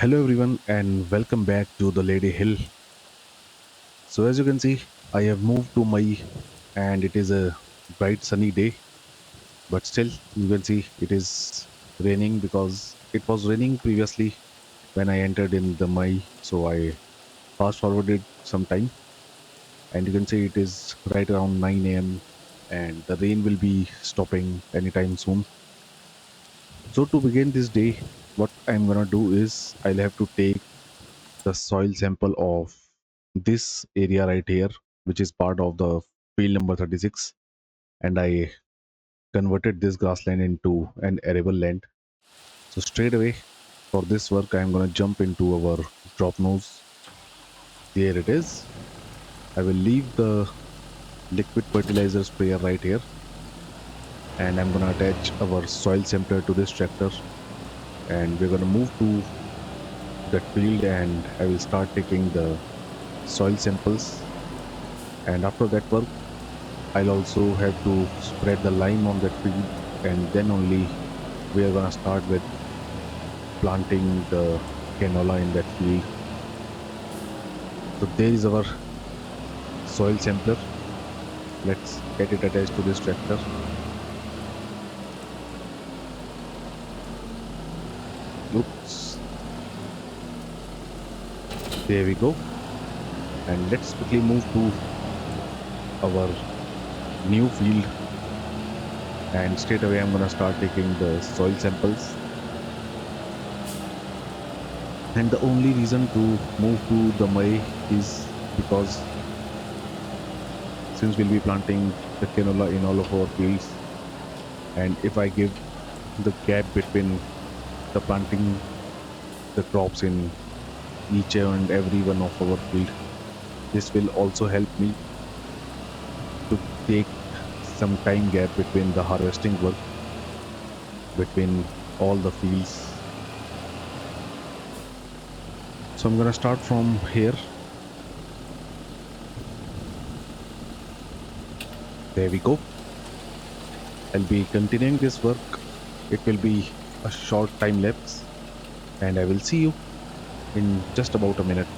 Hello everyone and welcome back to the Ladyhill. So as you can see, I have moved to Mai and it is a bright sunny day, but still you can see it is raining because it was raining previously when I entered in the Mai. So I fast forwarded some time and you can see it is right around 9 a.m. and the rain will be stopping anytime soon. So to begin this day, what I'm gonna do is I'll have to take the soil sample of this area right here, which is part of the field number 36, and I converted this grassland into an arable land. So straight away for this work, I'm gonna jump into our drop nose. There it is. I will leave the liquid fertilizer sprayer right here, and I'm gonna attach our soil sampler to this tractor, and we're gonna move to that field, and I will start taking the soil samples. And after that work, I'll also have to spread the lime on that field, and then only we are gonna start with planting the canola in that field. So there is our soil sampler. Let's get it attached to this tractor. Oops, there we go. And let's quickly move to our new field. And straight away, I'm gonna start taking the soil samples. And the only reason to move to the May is because since we'll be planting the canola in all of our fields, and if I give the gap between the planting the crops in each and every one of our field, this will also help me to take some time gap between the harvesting work between all the fields. So I'm gonna start from here. There we go. I'll be continuing this work. It will be a short time lapse, and I will see you in just about a minute.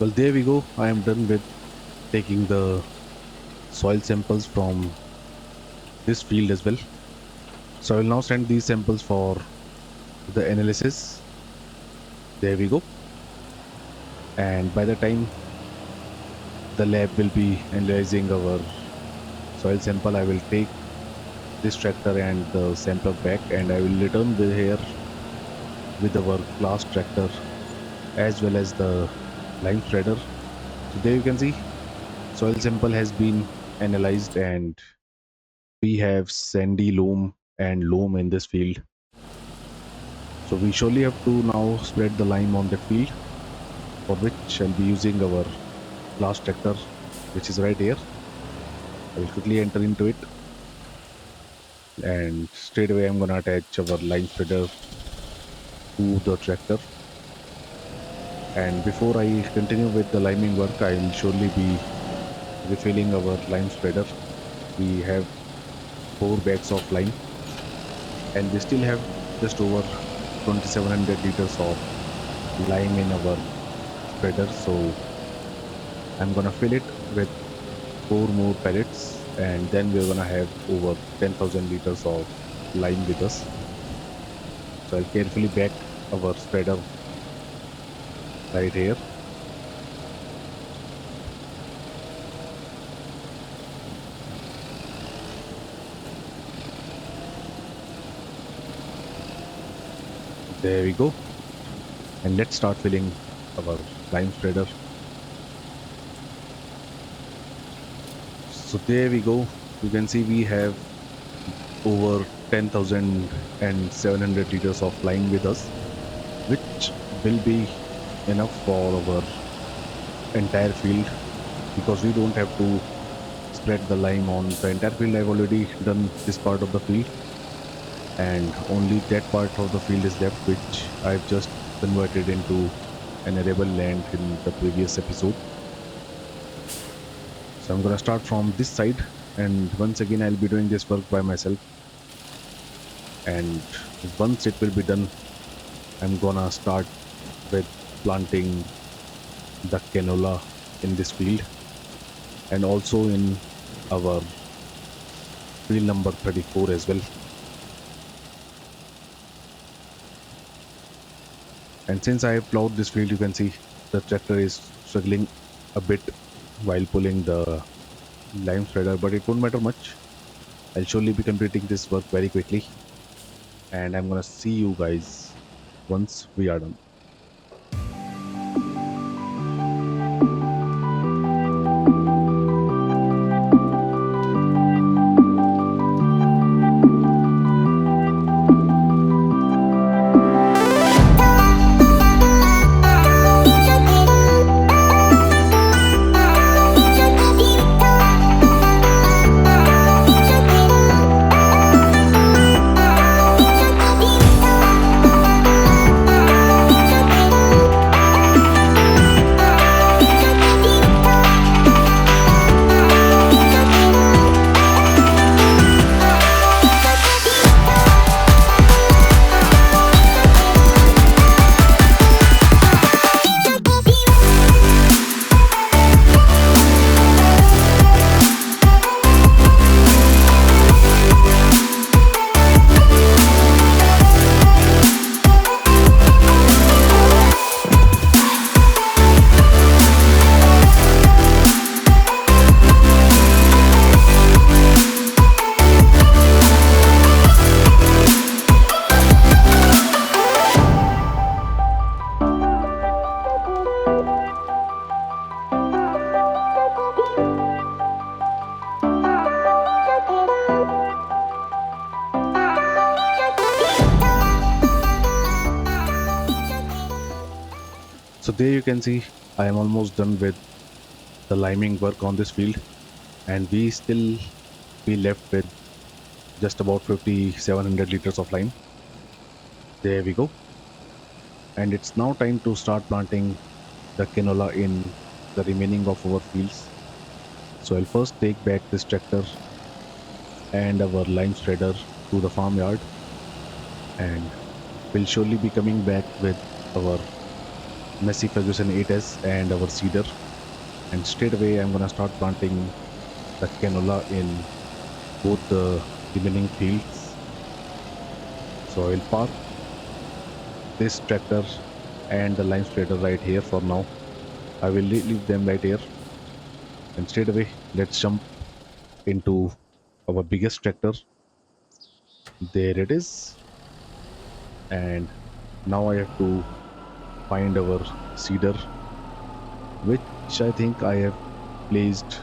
Well, there we go. I am done with taking the soil samples from this field as well. So I will now send these samples for the analysis. There we go. And by the time the lab will be analyzing our soil sample, I will take this tractor and the sample back, and I will return the here with our class tractor as well as the lime spreader. So there you can see soil sample has been analyzed, and we have sandy loam and loam in this field. So we surely have to now spread the lime on that field, for which I'll be using our class tractor, which is right here. I will quickly enter into it, and straight away I'm gonna attach our lime spreader to the tractor. And before I continue with the liming work, I'll surely be refilling our lime spreader. We have 4 bags of lime, and we still have just over 2700 liters of lime in our spreader. So I'm gonna fill it with 4 more pellets, and then we're gonna have over 10,000 liters of lime with us. So I'll carefully back our spreader right here. There we go. And let's start filling our lime spreader. So there we go. You can see we have over 10,700 liters of lime with us, which will be enough for our entire field because we don't have to spread the lime on the entire field. I've already done this part of the field, and only that part of the field is left, which I've just converted into an arable land in the previous episode. So I'm gonna start from this side, and once again I'll be doing this work by myself. And once it will be done, I'm gonna start with planting the canola in this field and also in our field number 34 as well. And since I have plowed this field, you can see the tractor is struggling a bit while pulling the lime spreader, but it won't matter much. I'll surely be completing this work very quickly, and I'm gonna see you guys once we are done. So there you can see I am almost done with the liming work on this field, and we still be left with just about 5,700 liters of lime. There we go. And it's now time to start planting the canola in the remaining of our fields. So I'll first take back this tractor and our lime spreader to the farmyard, and we'll surely be coming back with our Messi Ferguson 8S and our seeder. And straight away I'm gonna start planting the canola in both the remaining fields. So I'll park this tractor and the lime spreader right here for now. I will leave them right here, and straight away let's jump into our biggest tractor. There it is. And now I have to find our seeder, which I think I have placed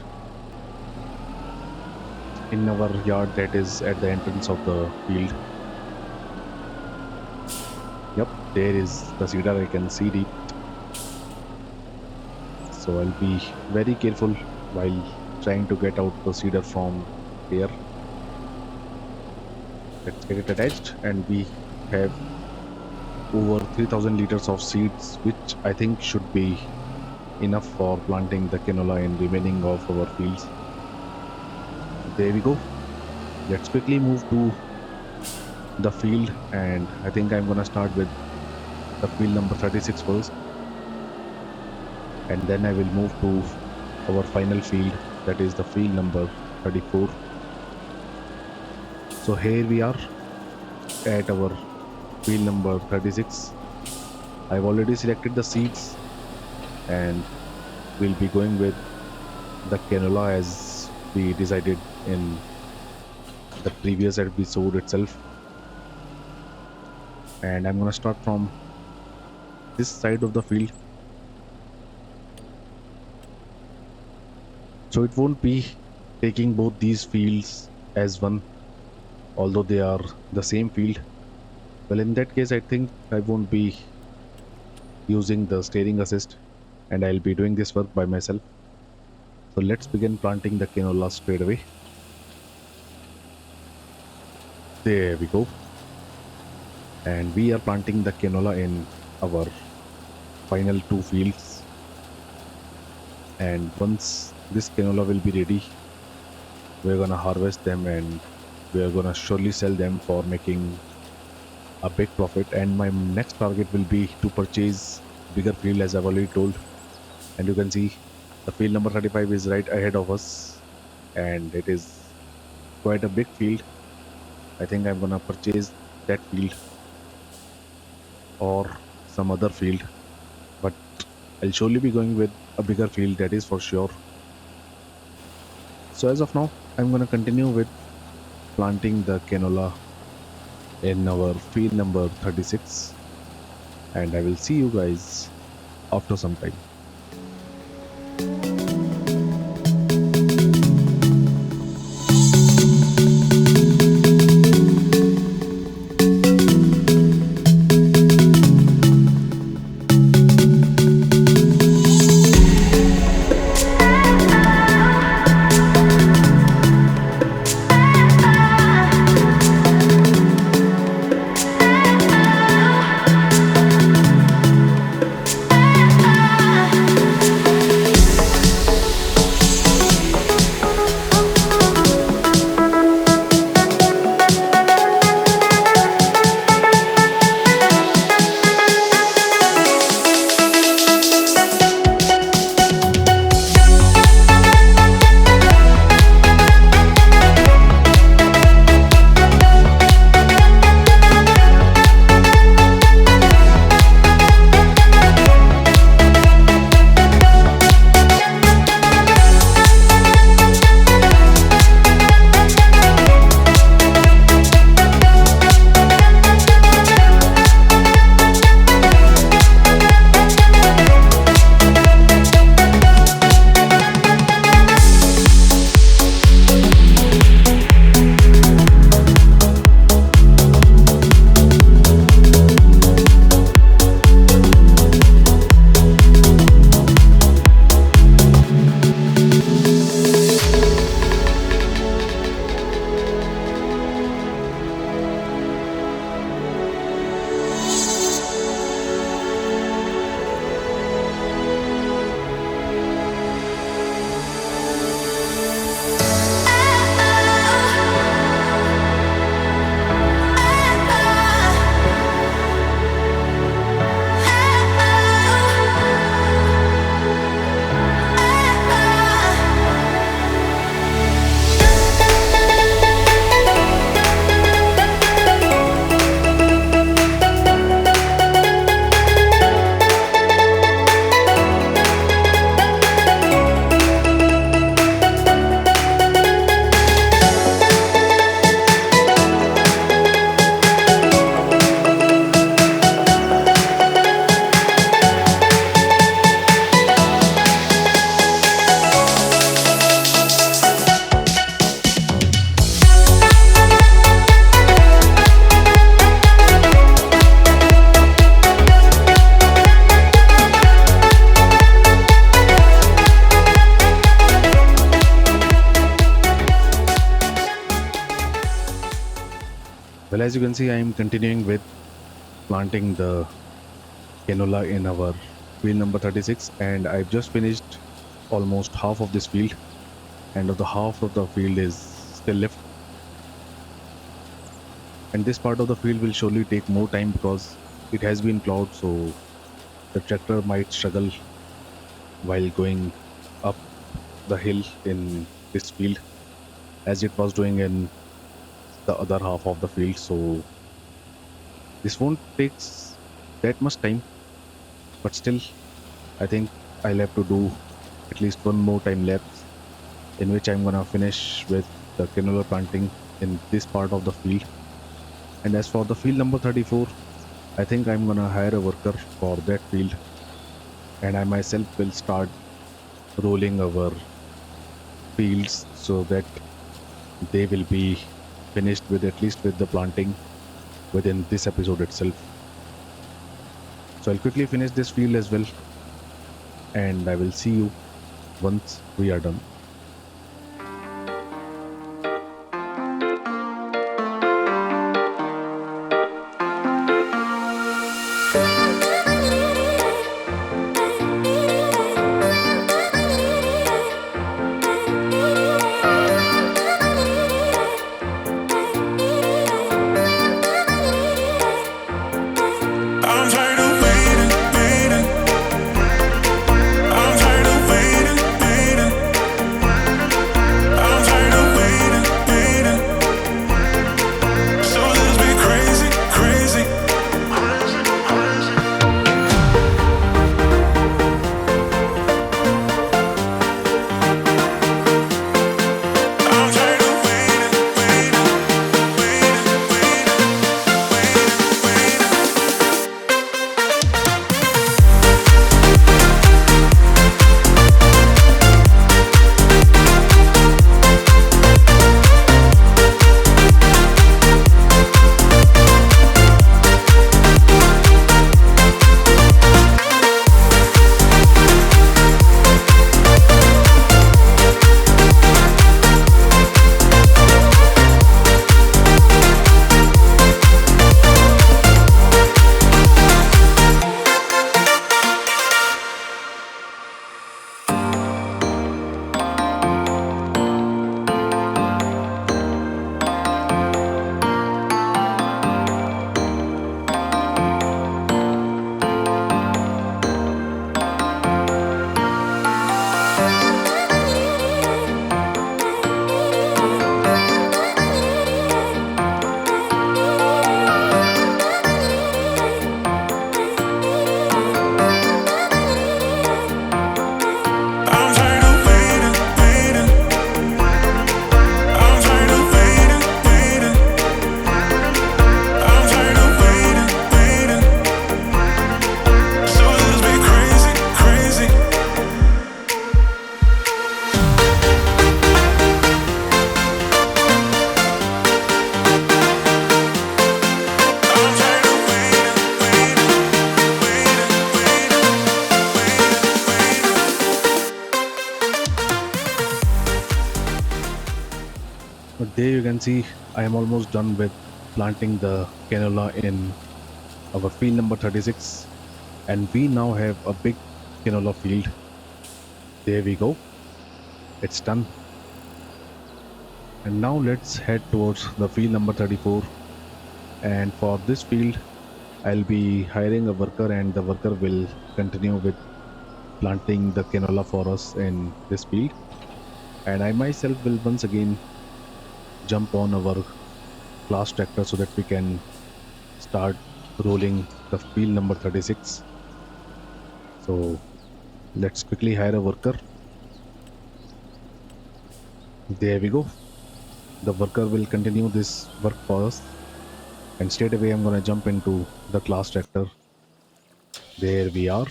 in our yard that is at the entrance of the field. Yep, there is the seeder. I can see it. So I'll be very careful while trying to get out the seeder from here. Let's get it attached, and we have over 3,000 liters of seeds, which I think should be enough for planting the canola in remaining of our fields. There we go. Let's quickly move to the field, and I think I'm gonna start with the field number 36 first, and then I will move to our final field, that is the field number 34. So here we are at our field number 36. I've already selected the seeds, and we'll be going with the canola as we decided in the previous episode itself. And I'm gonna start from this side of the field, So it won't be taking both these fields as one, although they are the same field. Well, in that case, I think I won't be using the steering assist and I'll be doing this work by myself. So let's begin planting the canola straight away. There we go. And we are planting the canola in our final two fields. And once this canola will be ready, we're gonna harvest them and we're gonna surely sell them for making a big profit. And my next target will be to purchase bigger field, as I've already told. And you can see the field number 35 is right ahead of us, and it is quite a big field. I think I'm gonna purchase that field or some other field, but I'll surely be going with a bigger field, that is for sure. So as of now, I'm gonna continue with planting the canola in our field number 36, and I will see you guys after some time. Well, as you can see, I am continuing with planting the canola in our field number 36, and I've just finished almost half of this field, and of the half of the field is still left. And this part of the field will surely take more time because it has been plowed, so the tractor might struggle while going up the hill in this field as it was doing in the other half of the field. So this won't take that much time, but still I think I'll have to do at least one more time lapse in which I'm gonna finish with the canola planting in this part of the field. And as for the field number 34, I think I'm gonna hire a worker for that field, and I myself will start rolling our fields so that they will be finished with at least with the planting within this episode itself. So I'll quickly finish this field as well, and I will see you once we are done. I'm tired of waiting, waiting. I'm tired of waiting, waiting. I'm tired of waiting, waiting. So let's be crazy, crazy. I'm tired of waiting, waiting, waiting, waiting, waiting. I'm tired of waiting, waiting. I'm tired of waiting, waiting. I'm tired of waiting, waiting. So let's be crazy, crazy. I'm tired of waiting, waiting, waiting, But there you can see I am almost done with planting the canola in our field number 36, and we now have a big canola field. There we go, it's done. And now let's head towards the field number 34, and for this field I'll be hiring a worker, and the worker will continue with planting the canola for us in this field, and I myself will once again jump on our class tractor so that we can start rolling the field number 36. So let's quickly hire a worker. There we go. The worker will continue this work for us, and straight away I'm going to jump into the class tractor. There we are.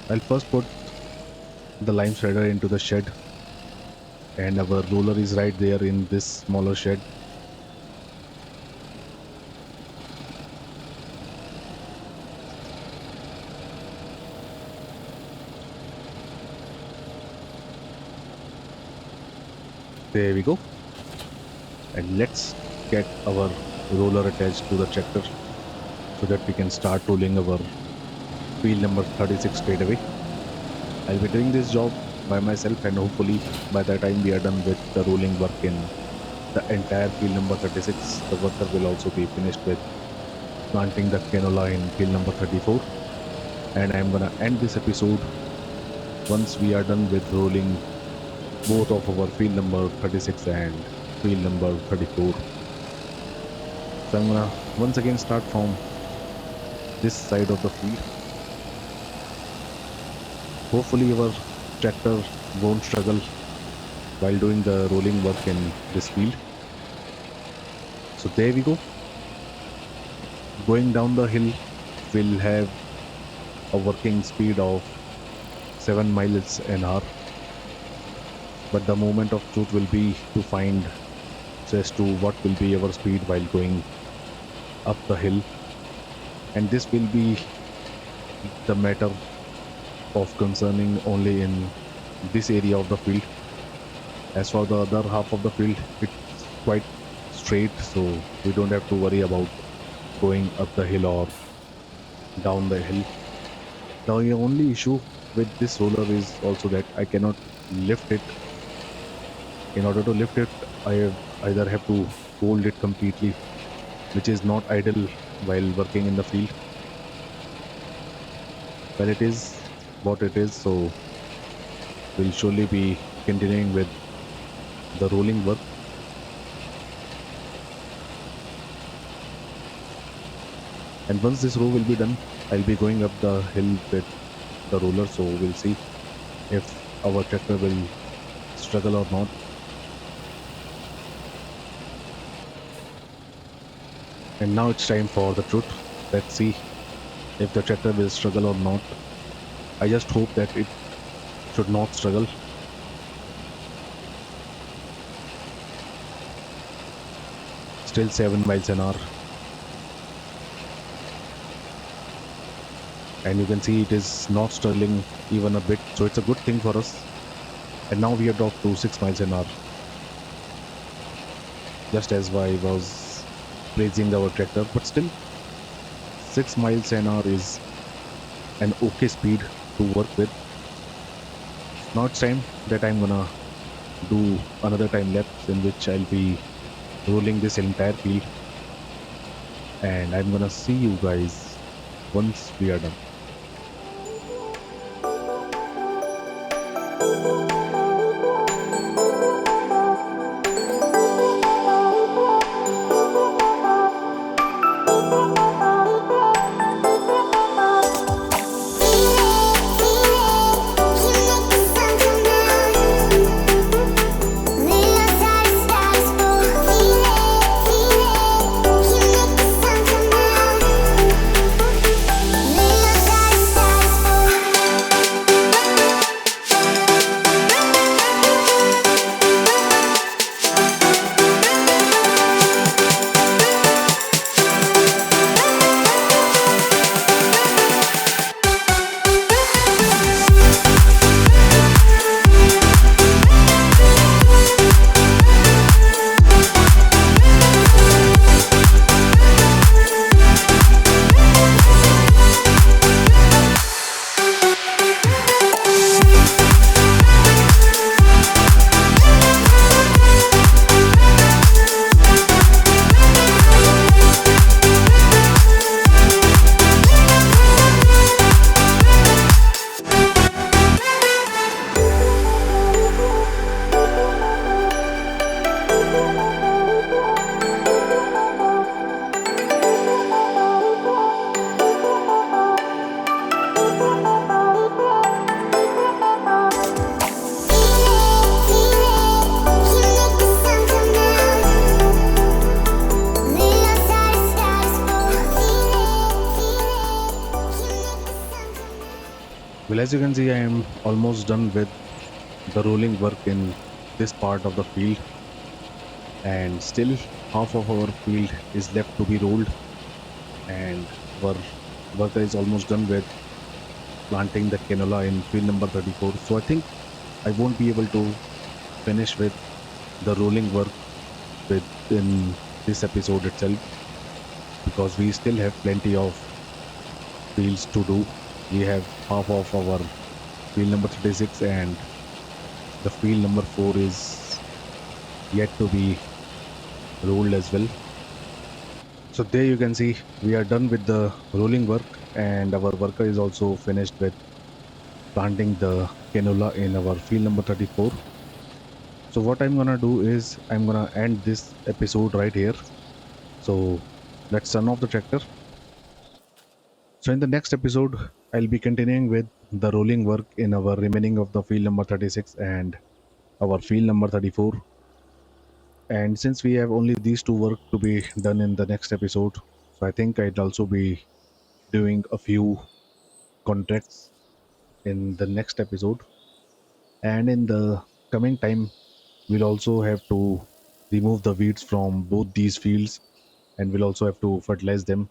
I'll first put the lime shredder into the shed, and our roller is right there in this smaller shed. There we go. And let's get our roller attached to the tractor so that we can start rolling our field number 36 straight away. I'll be doing this job by myself, and hopefully by the time we are done with the rolling work in the entire field number 36, the worker will also be finished with planting the canola in field number 34. And I'm gonna end this episode once we are done with rolling both of our field number 36 and field number 34. So I'm gonna once again start from this side of the field. Hopefully our tractor won't struggle while doing the rolling work in this field. So there we go. Going down the hill will have a working speed of 7 miles an hour. But the moment of truth will be to find as to what will be our speed while going up the hill. And this will be the matter of concerning only in this area of the field. As for the other half of the field, it's quite straight, so we don't have to worry about going up the hill or down the hill. The only issue with this roller is also that I cannot lift it. In order to lift it, either have to hold it completely, which is not ideal while working in the field. But it is what it is, so we'll surely be continuing with the rolling work. And once this row will be done, I'll be going up the hill with the roller, so we'll see if our tractor will struggle or not. And now it's time for the truth. Let's see if the tractor will struggle or not. I just hope that it should not struggle. Still 7 miles an hour. And you can see it is not struggling even a bit. So it's a good thing for us. And now we have dropped to 6 miles an hour. Just as I was praising our tractor. But still 6 miles an hour is an okay speed to work with. Now it's time that I'm gonna do another time lapse in which I'll be rolling this entire field, and I'm gonna see you guys once we are done. Well, as you can see, I am almost done with the rolling work in this part of the field, and still half of our field is left to be rolled, and our worker is almost done with planting the canola in field number 34. So I think I won't be able to finish with the rolling work within this episode itself, because we still have plenty of fields to do. We have half of our field number 36, and the field number 4 is yet to be rolled as well. So there you can see we are done with the rolling work, and our worker is also finished with planting the canola in our field number 34. So what I'm gonna do is I'm gonna end this episode right here. So let's turn off the tractor. So in the next episode, I'll be continuing with the rolling work in our remaining of the field number 36 and our field number 34. And since we have only these two work to be done in the next episode, so I think I'd also be doing a few contracts. in the next episode. And in the coming time, we'll also have to remove the weeds from both these fields, and we'll also have to fertilize them.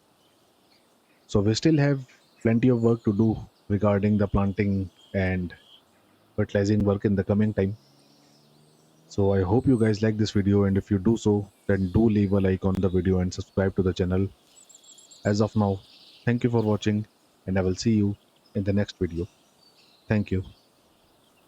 So we still have plenty of work to do regarding the planting and fertilizing work in the coming time. So I hope you guys like this video, and if you do so, then do leave a like on the video and subscribe to the channel. As of now, thank you for watching, and I will see you in the next video. Thank you.